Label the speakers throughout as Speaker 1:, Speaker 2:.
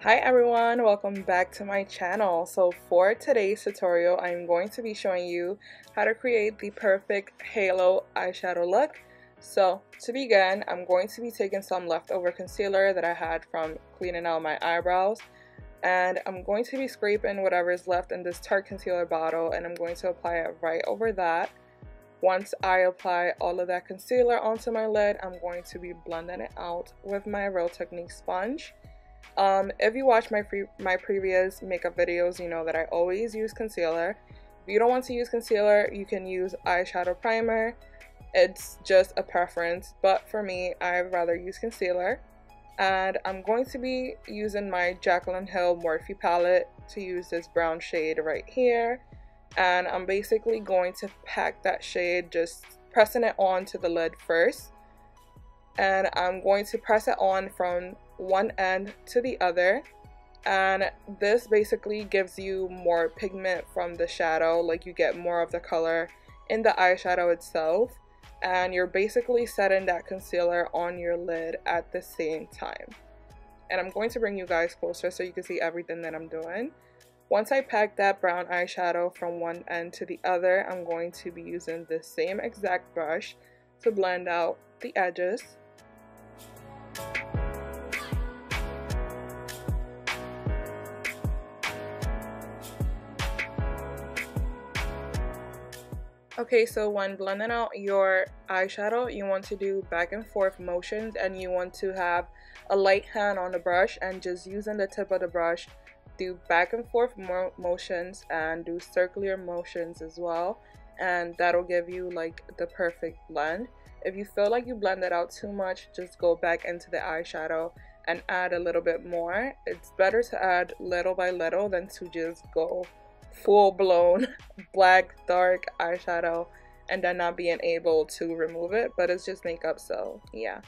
Speaker 1: Hi everyone, welcome back to my channel. So for today's tutorial, I'm going to be showing you how to create the perfect halo eyeshadow look. So to begin, I'm going to be taking some leftover concealer that I had from cleaning out my eyebrows, and I'm going to be scraping whatever is left in this Tarte concealer bottle, and I'm going to apply it right over that. Once I apply all of that concealer onto my lid, I'm going to be blending it out with my Real Technique sponge. If you watch my previous makeup videos, you know that I always use concealer. If you don't want to use concealer, you can use eyeshadow primer. It's just a preference, but for me, I'd rather use concealer. And I'm going to be using my Jaclyn Hill Morphe palette to use this brown shade right here. And I'm basically going to pack that shade, just pressing it onto the lid first. And I'm going to press it on from one end to the other, and this basically gives you more pigment from the shadow, like you get more of the color in the eyeshadow itself, and you're basically setting that concealer on your lid at the same time. And I'm going to bring you guys closer so you can see everything that I'm doing. Once I pack that brown eyeshadow from one end to the other, I'm going to be using the same exact brush to blend out the edges. Okay, so when blending out your eyeshadow, you want to do back and forth motions, and you want to have a light hand on the brush and just using the tip of the brush, do back and forth motions and do circular motions as well, and that'll give you like the perfect blend. If you feel like you blend it out too much, just go back into the eyeshadow and add a little bit more. It's better to add little by little than to just go full-blown black dark eyeshadow and then not being able to remove it, but it's just makeup, so yeah.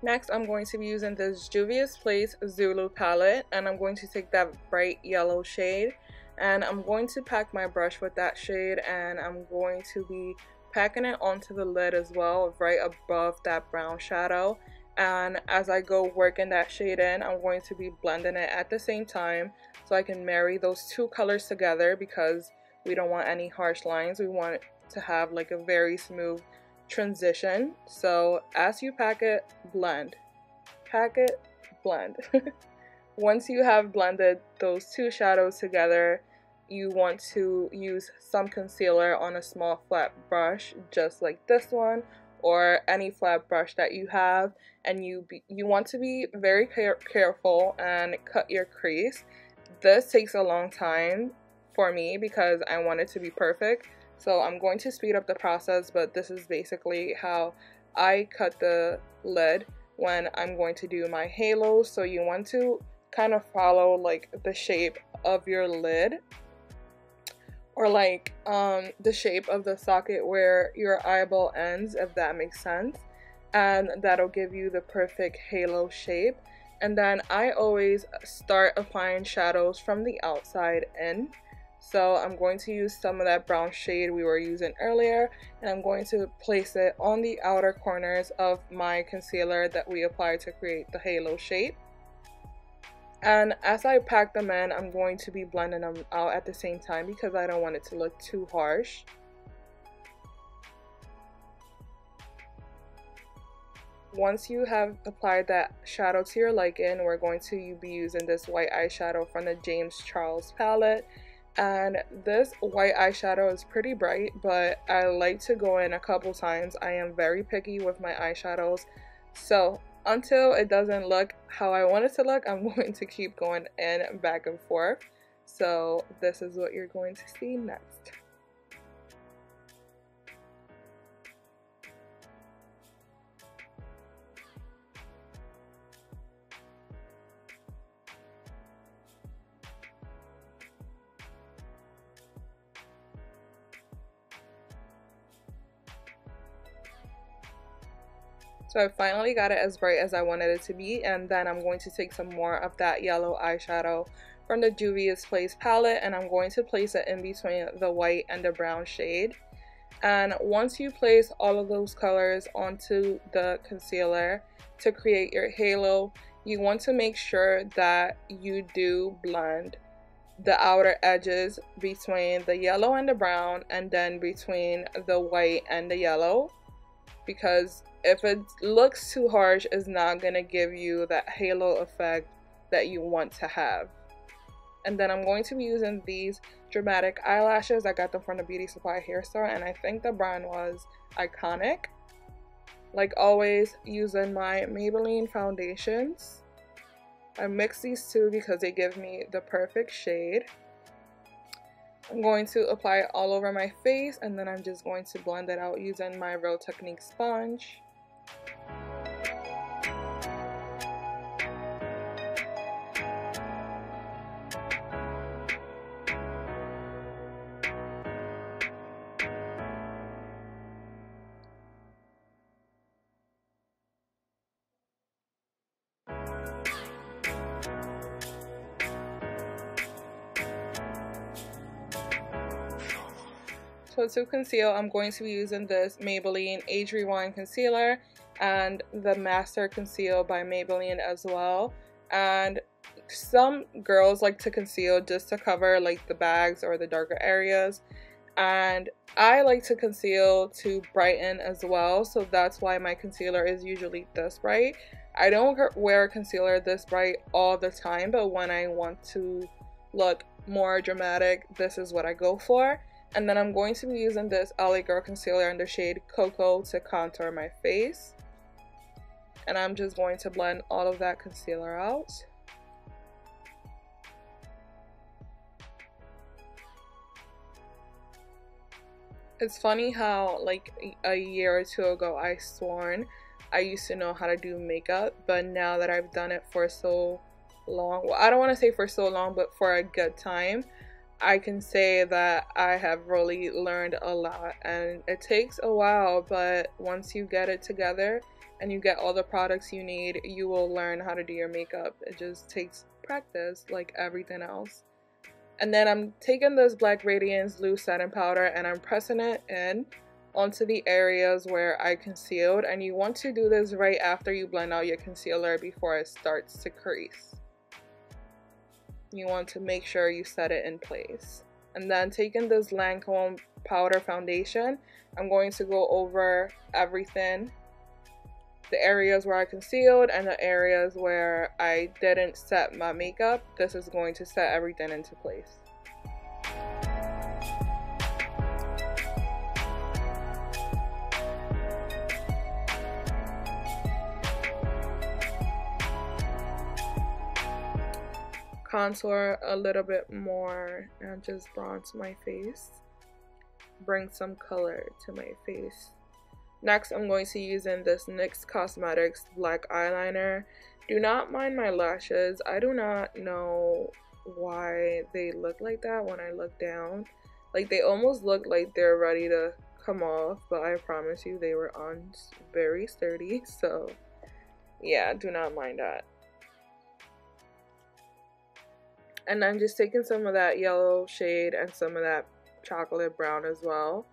Speaker 1: Next, I'm going to be using this Juvia's Place Zulu palette, and I'm going to take that bright yellow shade, and I'm going to pack my brush with that shade, and I'm going to be packing it onto the lid as well, right above that brown shadow. And as I go working that shade in, I'm going to be blending it at the same time so I can marry those two colors together, because we don't want any harsh lines. We want it to have like a very smooth transition. So as you pack it, blend. Pack it, blend. Once you have blended those two shadows together, you want to use some concealer on a small flat brush, just like this one, or any flat brush that you have, and you want to be very careful and cut your crease. This takes a long time for me because I want it to be perfect, so I'm going to speed up the process, but this is basically how I cut the lid when I'm going to do my halo. So you want to kind of follow like the shape of your lid, or like the shape of the socket where your eyeball ends, if that makes sense, and that'll give you the perfect halo shape. And then I always start applying shadows from the outside in, so I'm going to use some of that brown shade we were using earlier, and I'm going to place it on the outer corners of my concealer that we applied to create the halo shape. And as I pack them in, I'm going to be blending them out at the same time because I don't want it to look too harsh. Once you have applied that shadow to your liking, we're going to be using this white eyeshadow from the James Charles palette. And this white eyeshadow is pretty bright, but I like to go in a couple times. I am very picky with my eyeshadows, so until it doesn't look how I want it to look, I'm going to keep going in back and forth. So this is what you're going to see next. So I finally got it as bright as I wanted it to be, and then I'm going to take some more of that yellow eyeshadow from the Juvia's Place palette, and I'm going to place it in between the white and the brown shade. And once you place all of those colors onto the concealer to create your halo, you want to make sure that you do blend the outer edges between the yellow and the brown, and then between the white and the yellow, because if it looks too harsh, it's not gonna give you that halo effect that you want to have. And then I'm going to be using these dramatic eyelashes. I got them from the beauty supply hair store, and I think the brand was Iconic. Like always, using my Maybelline foundations. I mix these two because they give me the perfect shade. I'm going to apply it all over my face, and then I'm just going to blend it out using my Real Technique sponge. So to conceal, I'm going to be using this Maybelline Age Rewind Concealer and the Master Conceal by Maybelline as well. And some girls like to conceal just to cover like the bags or the darker areas. And I like to conceal to brighten as well. So that's why my concealer is usually this bright. I don't wear concealer this bright all the time, but when I want to look more dramatic, this is what I go for. And then I'm going to be using this LA Girl concealer in the shade Cocoa to contour my face. And I'm just going to blend all of that concealer out. It's funny how like a year or two ago I sworn I used to know how to do makeup, but now that I've done it for so long, well, I don't want to say for so long, but for a good time, I can say that I have really learned a lot. And it takes a while, but once you get it together and you get all the products you need, you will learn how to do your makeup. It just takes practice like everything else. And then I'm taking this Black Radiance loose setting powder and I'm pressing it in onto the areas where I concealed. And you want to do this right after you blend out your concealer before it starts to crease. You want to make sure you set it in place. And then taking this Lancome powder foundation, I'm going to go over everything, the areas where I concealed and the areas where I didn't set my makeup. This is going to set everything into place. Contour a little bit more and just bronze my face. Bring some color to my face. Next, I'm going to be using this NYX Cosmetics black eyeliner. Do not mind my lashes. I do not know why they look like that when I look down. Like they almost look like they're ready to come off, but I promise you they were on very sturdy. So yeah, do not mind that. And I'm just taking some of that yellow shade and some of that chocolate brown as well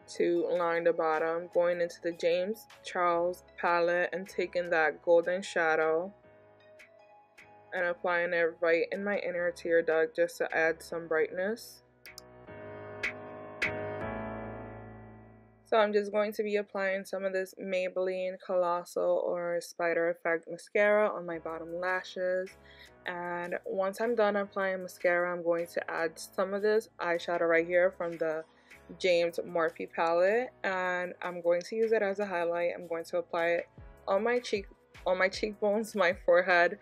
Speaker 1: to line the bottom, going into the James Charles palette and taking that golden shadow and applying it right in my inner tear duct just to add some brightness. So I'm just going to be applying some of this Maybelline Colossal or Spider Effect mascara on my bottom lashes. And once I'm done applying mascara, I'm going to add some of this eyeshadow right here from the James Morphe palette, and I'm going to use it as a highlight. I'm going to apply it on my cheekbones, my forehead,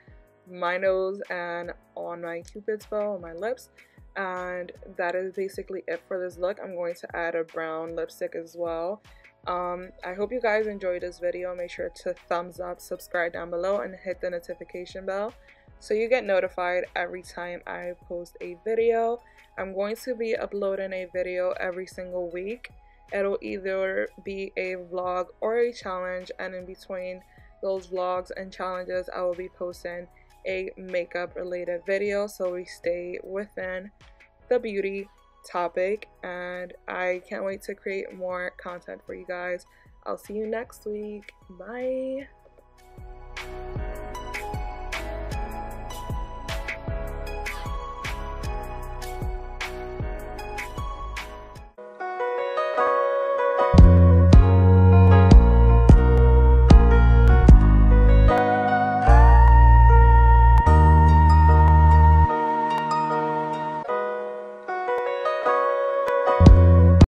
Speaker 1: my nose, and on my cupid's bow, on my lips. And that is basically it for this look. I'm going to add a brown lipstick as well. I hope you guys enjoyed this video. Make sure to thumbs up, subscribe down below, and hit the notification bell so you get notified every time I post a video. I'm going to be uploading a video every single week. It'll either be a vlog or a challenge, and in between those vlogs and challenges I will be posting a makeup related video, so we stay within the beauty topic. And I can't wait to create more content for you guys. I'll see you next week. Bye.